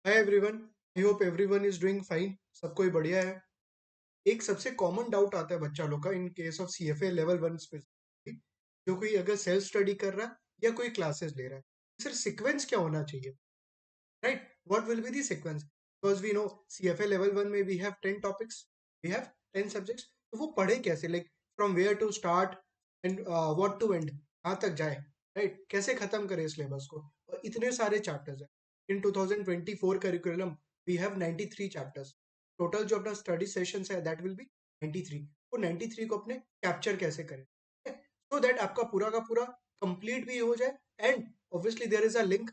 Hi everyone. I hope everyone is doing fine. सब कोई बढ़िया है। एक सबसे कॉमन डाउट आता है बच्चा लोग का in case of CFA level 1 specifically, जो कोई अगर सेल्फ स्टडी कर रहा है या कोई क्लासेस ले रहा है, सर सीक्वेंस क्या होना चाहिए, right? What will be the sequence? Because we know CFA level 1 में we have 10 topics, we have 10 subjects. तो वो पढ़े कैसे, like from where to start and what to end, कहाँ तक जाए, राइट? कैसे खत्म करें सिलेबस को? और इतने सारे चैप्टर्स हैं in 2024 curriculum. We have 93 chapters. Total जो अपना स्टडी सेशंस है दैट विल बी 93। वो 93 को अपने कैप्चर कैसे करें सो दैट आपका पूरा का पूरा कंप्लीट भी हो जाए। And obviously there is a link,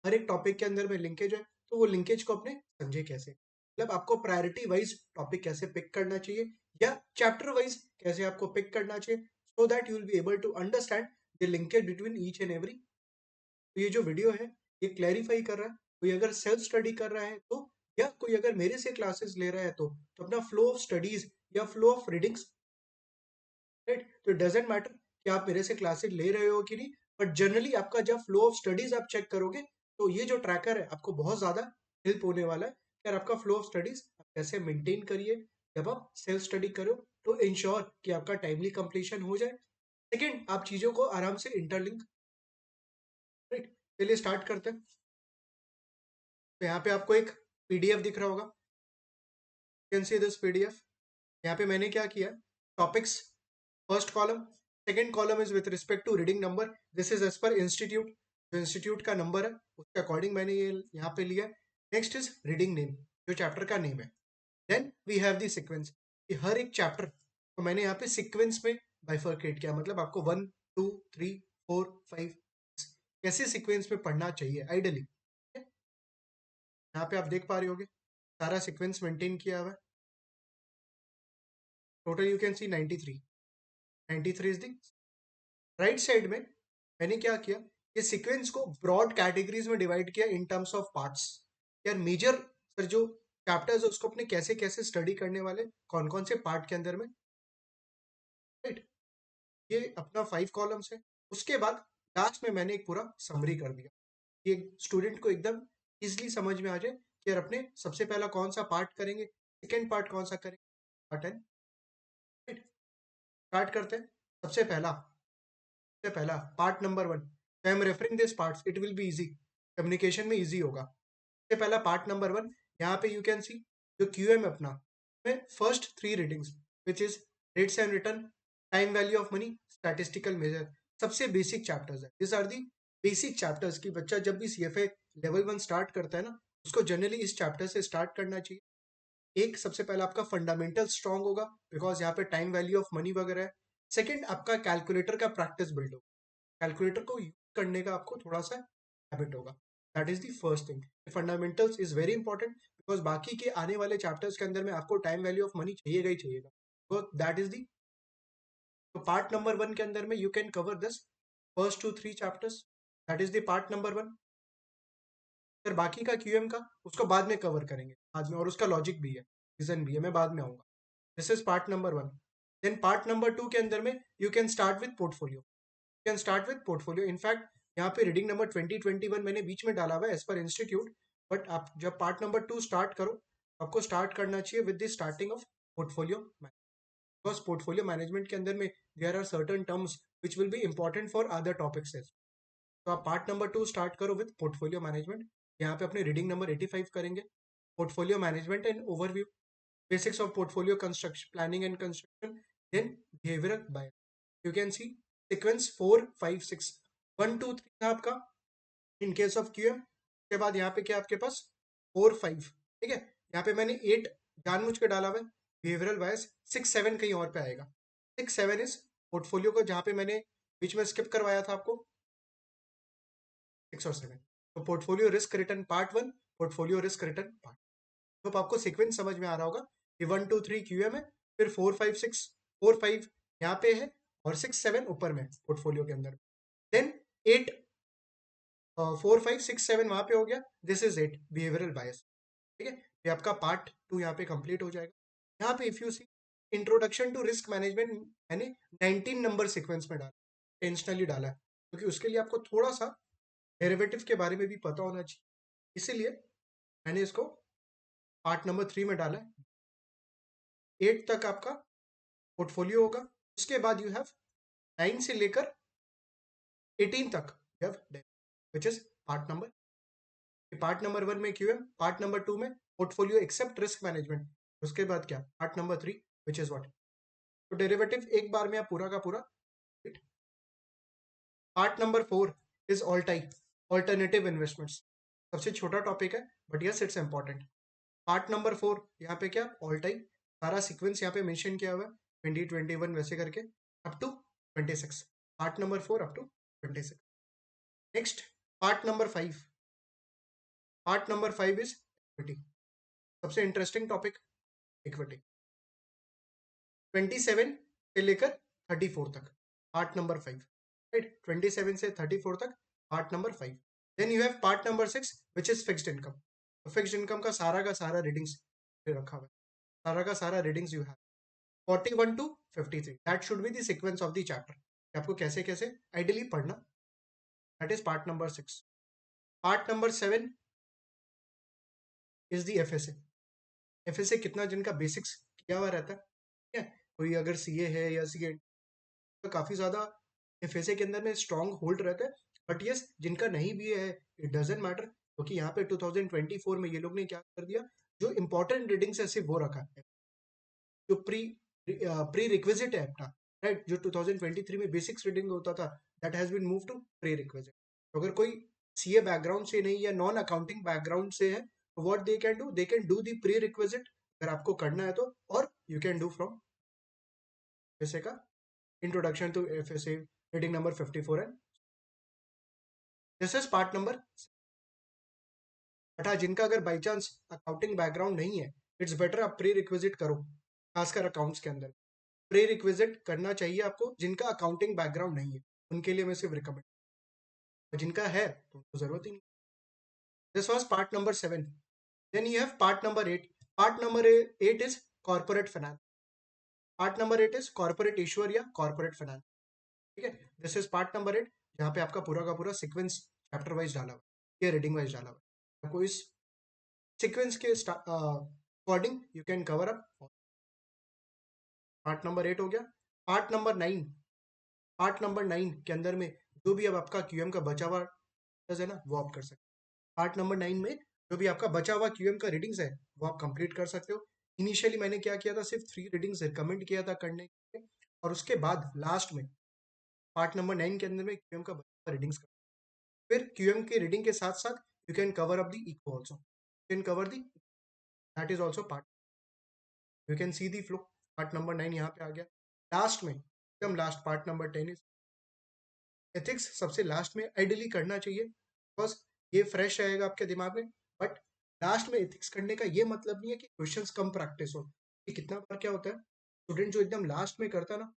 हर एक टॉपिक के अंदर में लिंकेज है, तो वो लिंकेज को अपने समझे कैसे, मतलब आपको प्रायोरिटी वाइज टॉपिक कैसे पिक करना चाहिए या चैप्टर वाइज कैसे आपको पिक करना चाहिए, so that you will be able to understand the linkage between each and every. तो ये जो वीडियो है ये क्लैरिफाई कर रहा है, कोई अगर सेल्फ स्टडी कर रहा है तो, या कोई अगर मेरे से क्लासेस ले रहा है तो अपना फ्लो ऑफ स्टडीज या फ्लो ऑफ रीडिंग्स, राइट? तो इट डजेंट मैटर कि आप मेरे से क्लासेस ले रहे हो कि नहीं, बट जनरली आपका जब फ्लो ऑफ स्टडीज आप चेक करोगे तो ये जो ट्रैकर है आपको बहुत ज्यादा हेल्प होने वाला है। यार आपका फ्लो ऑफ स्टडीज आप कैसे मेंटेन करिए जब आप सेल्फ स्टडी करो, तो इंश्योर कि आपका टाइमली कंप्लीशन हो जाए। सेकेंड, आप चीजों को आराम से इंटरलिंक, राइट? चलिए स्टार्ट करते हैं। तो यहाँ पे आपको एक पीडीएफ दिख रहा होगा, कैन सी दिस पीडीएफ। यहाँ पे मैंने क्या किया, topics first column, second column is with respect to reading number, this is as per institute, जो इंस्टीट्यूट का नंबर है उसके अकॉर्डिंग मैंने ये यहाँ पे लिया। नेक्स्ट इज रीडिंग नेम, जो चैप्टर का नेम है। Then we have the sequence, कि हर एक चैप्टर को मैंने यहाँ पे सीक्वेंस में बाइफरकेट किया, मतलब आपको 1 2 3 4 5 कैसे सीक्वेंस में पढ़ना चाहिए आइडली। यहाँ पे आप देख पा रहे होगे सारा सीक्वेंस मेंटेन किया हुआ है। Total you can C 93। 93 is the right side में। मैंने क्या किया, ये सीक्वेंस को ब्रॉड कैटेगरीज में डिवाइड किया इन टर्म्स ऑफ पार्ट्स। यार मेजर सर जो चैप्टर्स है उसको अपने कैसे कैसे स्टडी करने वाले, कौन कौन से पार्ट के अंदर में, राइट? ये अपना 5 कॉलम्स है। उसके बाद लास्ट में मैंने एक पूरा समरी कर दिया, ये स्टूडेंट को एकदम इजिली समझ में आ जाए कि यार अपने सबसे पहला कौन सा पार्ट करेंगे, सेकेंड पार्ट कौन सा करेंगे, पार्ट एंड, राइट? स्टार्ट करते हैं। सबसे पहला part number 1। I am referring this parts, it will be easy, communication में इजी होगा। सबसे पहला पार्ट नंबर 1, यहाँ पे यू कैन सी जो क्यूएम है अपना, में first 3 readings which is rates and return, time value of money, statistical measure, सबसे बेसिक चैप्टर्स है। This are the basic chapters की बच्चा जब भी सीएफए लेवल 1 स्टार्ट करता है ना, उसको जनरली इस चैप्टर से स्टार्ट करना चाहिए। एक सबसे पहला आपका फंडामेंटल स्ट्रांग होगा, बिकॉज यहाँ पे टाइम वैल्यू ऑफ मनी वगैरह है। सेकंड, आपका कैलकुलेटर का प्रैक्टिस बिल्ड होगा, कैलकुलेटर को यूज करने का आपको थोड़ा सा हैबिट होगा। That is the first thing. Fundamentals is very important, because बाकी के आने वाले चैप्टर्स के अंदर में आपको टाइम वैल्यू ऑफ मनी चाहिएगा ही चाहिएगा। तो दैट इज दी, तो पार्ट नंबर 1 के अंदर में you can cover this first 2 3 chapters, that is the part number 1। फिर बाकी का क्यूएम का उसको बाद में कवर करेंगे बाद में, और उसका लॉजिक भी है, रीजन भी है, मैं बाद में आऊंगा। This is part number 1। Then part number 2 के अंदर में you can start with portfolio, can start with portfolio. In fact यहाँ पे रीडिंग नंबर 2021 मैंने बीच में डाला हुआ है एज पर इंस्टीट्यूट, बट आप जब पार्ट नंबर 2 स्टार्ट करो, आपको स्टार्ट करना चाहिए with the starting of portfolio, because portfolio management के अंदर में there are certain terms which will be important for other topics. तो आप पार्ट नंबर 2 स्टार्ट करो विद पोर्टफोलियो मैनेजमेंट। यहाँ पे अपने रीडिंग नंबर 85 करेंगे, portfolio management and overview, basics of portfolio construction, planning and construction, then behavioural by. You can see sequence 4 5 6 1 2 3 था आपका in case of QM. के बाद यहाँ पे क्या आपके पास 4 5, ठीक है? यहाँ पे मैंने 8 जानबूझ के डाला हुआ है, बिहेवियरल बायस। 6 7 कहीं और पे आएगा। 6 7 इज पोर्टफोलियो को जहाँ पे मैंने बीच में स्किप करवाया था आपको 6 और 7। तो portfolio risk return part 1, portfolio risk return part, तो आपको सीक्वेंस समझ में आ रहा होगा कि 1 2 3 क्यूएम है, फिर 4 5 6, 4 5 यहाँ पे है, और 6 7 ऊपर में पोर्टफोलियो के अंदर। देन 8 4 5 6 7 वहां पे हो गया, दिस इज इट बिहेवियरल बायस, ठीक है? ये आपका पार्ट 2 यहाँ पे कंप्लीट हो जाएगा। यहाँ पे if you see introduction to risk management मैंने 19 नंबर सीक्वेंस में डाला, इंटेंशनली डाला है, क्योंकि उसके लिए आपको थोड़ा सा डेरिवेटिव के बारे में भी पता होना चाहिए, इसीलिए मैंने इसको पार्ट नंबर 3 में डाला है। 8 तक आपका पोर्टफोलियो होगा, उसके बाद यू हैव 9 से लेकर 18 तक you have which is part number 1 में क्यूएम, पार्ट नंबर 2 में पोर्टफोलियो एक्सेप्ट रिस्क मैनेजमेंट, उसके बाद क्या part number 3 which is what, तो डेरिवेटिव एक बार में आप पूरा का पूरा। Part number 4 is alternative investments, सबसे छोटा टॉपिक है but yes it's important. Part number 4 यहाँ पे क्या ऑल्टाई, सारा सीक्वेंस यहाँ पे मेंशन किया हुआ है 2021 वैसे करके up to 26, part number 4 up to 26। Next part number 5, part number 5 is equity, सबसे इंटरेस्टिंग टॉपिक इक्विटी, 27 से लेकर 34 तक पार्ट नंबर 5, राइट, 27 से 34 तक part number 5। Then you have part number 6 which is fixed income, fixed income का सारा readings रखा हुआ है, सारा का सारा readings you have 41 to 53, that should be the sequence of the chapter, आपको कैसे कैसे आइडियली पढ़ना, that is part number 6। part number 7 is the FSA, FSA कितना जिनका बेसिक्स किया हुआ रहता है, ठीक है, कोई अगर सीए है या सीए तो काफी ज्यादा FSA के अंदर में स्ट्रॉन्ग होल्ड रहता है, बट यस जिनका नहीं भी है इट डजेंट मैटर, क्योंकि यहाँ पे 2024 में ये लोग ने क्या कर दिया, जो इंपॉर्टेंट रीडिंग्स है सिर्फ वो रखा है, जो प्री रिक्विजिट है अपना, राइट, जो 2023 में बेसिक्स रीडिंग होता था that has been move to prerequisite. तो अगर कोई सीए बैकग्राउंड से नहीं या नॉन अकाउंटिंग बैकग्राउंड से है तो what they can do the prerequisite, अगर आपको करना है तो, और you can do from FSA का introduction to FSA reading number 54 है, this is part number. But हाँ, जिनका अगर बाई चांस अकाउंटिंग बैकग्राउंड नहीं है इट्स बेटर आप प्री रिक्विजिट करो, खासकर अकाउंट्स के अंदर प्री रिक्विजिट करना चाहिए आपको, जिनका अकाउंटिंग बैकग्राउंड नहीं है उनके लिए मैं सिर्फ रिकमेंड, जिनका है तो उनको जरूरत ही नहीं। This was part number 7। Then you have part number 8, part number 8 is corporate finance, part number 8 is corporate issuer या कॉर्पोरेट फाइनेंस, ठीक है, दिस इज पार्ट नंबर 8, जहाँ पे आपका पूरा का पूरा सीक्वेंस चैप्टर वाइज डाला हुआ या रीडिंग वाइज डाला हुआ है, आपको इस सीक्वेंस के according you can cover up. Part number 8 हो गया। पार्ट नंबर 9, पार्ट नंबर 9 के अंदर में जो भी अब आपका क्यूएम का बचा हुआ है ना वो आप कर सकते हो। पार्ट नंबर 9 में जो भी आपका बचा हुआ क्यूएम का रीडिंग्स है वो आप कंप्लीट कर सकते हो। इनिशियली मैंने क्या किया था, सिर्फ 3 रीडिंग्स रिकमेंड किया था करने के लिए, और उसके बाद लास्ट में पार्ट नंबर 9 के अंदर में क्यूएम का बचा हुआ रीडिंग्स कर, फिर क्यूएम के रीडिंग के साथ साथ you can cover up the eco also, you can cover the, that is also part, you can see the flow. Part number 9 यहाँ पे आ गया। लास्ट में एकदम last part number 10 is ethics, सबसे लास्ट में आइडियली करना चाहिए, बिकॉज ये फ्रेश रहेगा आपके दिमाग में। बट लास्ट में एथिक्स करने का ये मतलब नहीं है कि क्वेश्चंस कम प्रैक्टिस हो, कि कितना बार क्या होता है स्टूडेंट जो एकदम लास्ट में करता है ना,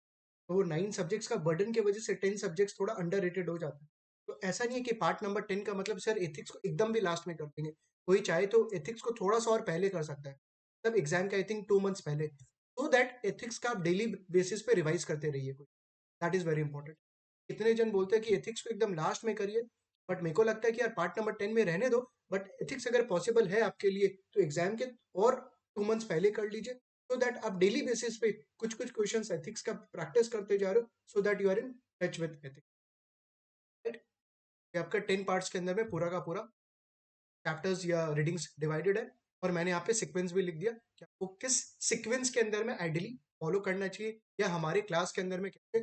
तो वो 9 सब्जेक्ट्स का बर्डन की वजह से 10 सब्जेक्ट्स थोड़ा अंडर रेटेड हो जाता है। तो ऐसा नहीं है कि पार्ट नंबर 10 का मतलब सर एथिक्स को एकदम भी लास्ट में कर देंगे, कोई चाहे तो एथिक्स को थोड़ा सा और पहले कर सकता है, मतलब एग्जाम के आई थिंक 2 मंथ्स पहले, सो दैट एथिक्स का आप डेली बेसिस पे रिवाइज करते रहिए, दैट इज वेरी इंपॉर्टेंट। कितने जन बोलते हैं कि एथिक्स को एकदम लास्ट में करिए, बट मेरे को लगता है कि यार पार्ट नंबर 10 में रहने दो, बट एथिक्स अगर पॉसिबल है आपके लिए तो एग्जाम के और 2 मंथ्स पहले कर लीजिए, सो दैट आप डेली बेसिस पे कुछ कुछ क्वेश्चंस एथिक्स का प्रैक्टिस करते जा रहे हो, so that you are in touch with ethics, right. ये आपका 10 पार्ट्स के अंदर में पूरा का पूरा चैप्टर्स या रीडिंग्स डिवाइडेड है, और मैंने यहाँ पे सीक्वेंस भी लिख दिया कि आपको किस सीक्वेंस के अंदर में आइडियली फॉलो करना चाहिए या हमारे क्लास के अंदर में कैसे।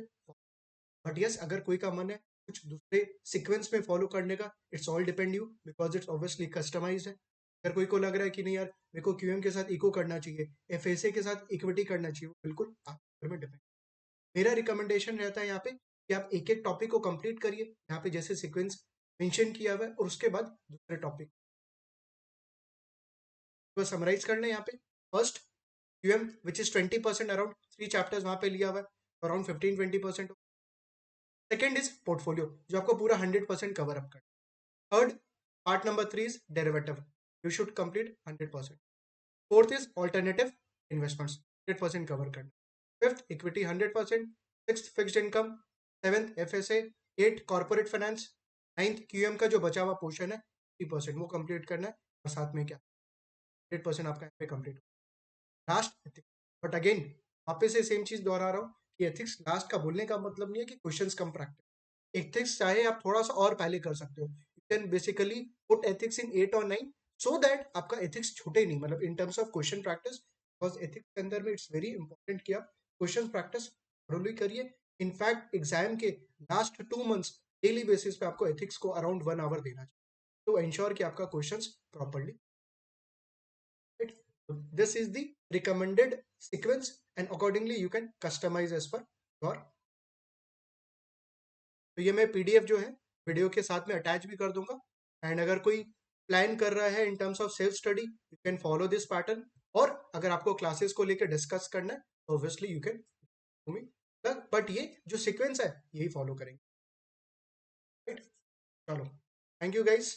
बट यस अगर कोई का मन है कुछ दूसरे सीक्वेंस में फॉलो करने का, it's all depend you, because it's obviously customize है। अगर कोई को लग रहा है कि नहीं यार मेरे को क्यूएम के साथ इको करना चाहिए, एफएसए के साथ इक्विटी करना चाहिए, वो बिल्कुल आपके ऊपर में डिपेंड। मेरा रिकमेंडेशन रहता है यहाँ पे कि आप एक एक टॉपिक को कंप्लीट करिए, यहाँ पे जैसे सीक्वेंस मेंशन किया हुआ है, और उसके बाद दूसरे टॉपिक को समराइज करना है। यहाँ पे first QM which is 20% around 3 chapters वहां पे लिया हुआ है, अराउंड 15-20%। सेकेंड इज पोर्टफोलियो जो आपको पूरा 100% कवर अप कर। Third part number 3 is derivative, you should complete 100%। Fourth is alternative investments, 100% cover करना। Fifth equity 100%। Sixth fixed income. Seventh FSA. Eight corporate finance. Ninth QM का जो बचा हुआ portion है 30% वो कंप्लीट करना है, और साथ में क्या 100% आपका यहाँ पे complete. Last ethics, but again वापस से सेम चीज दोहरा रहा हूँ कि एथिक्स लास्ट का बोलने का मतलब नहीं है कि क्वेश्चंस कम प्रैक्टिस। एथिक्स चाहे आप थोड़ा सा और पहले कर सकते हो, you can basically put ethics in 8 और 9 सो दैट आपका एथिक्स छूटे नहीं, मतलब in terms of question practice. Because ethics के अंदर में इट्स वेरी इंपॉर्टेंट कि आप क्वेश्चन प्रैक्टिस थोड़ी करिए। इनफैक्ट एग्जाम के लास्ट 2 मंथ्स डेली बेसिस पे आपको एथिक्स को अराउंड 1 आवर देना चाहिए टू इंश्योर कि आपका questions properly. This is the recommended sequence and accordingly you can customize as per your। तो ये मैं पीडीएफ जो है वीडियो के साथ में अटैच भी कर दूंगा। एंड अगर कोई प्लान कर रहा है in terms of self study you can follow this pattern. और अगर आपको क्लासेस को लेकर डिस्कस करना है obviously you can me, but ये जो सीक्वेंस है यही फॉलो करेंगे, राइट। चलो, थैंक यू गाइस।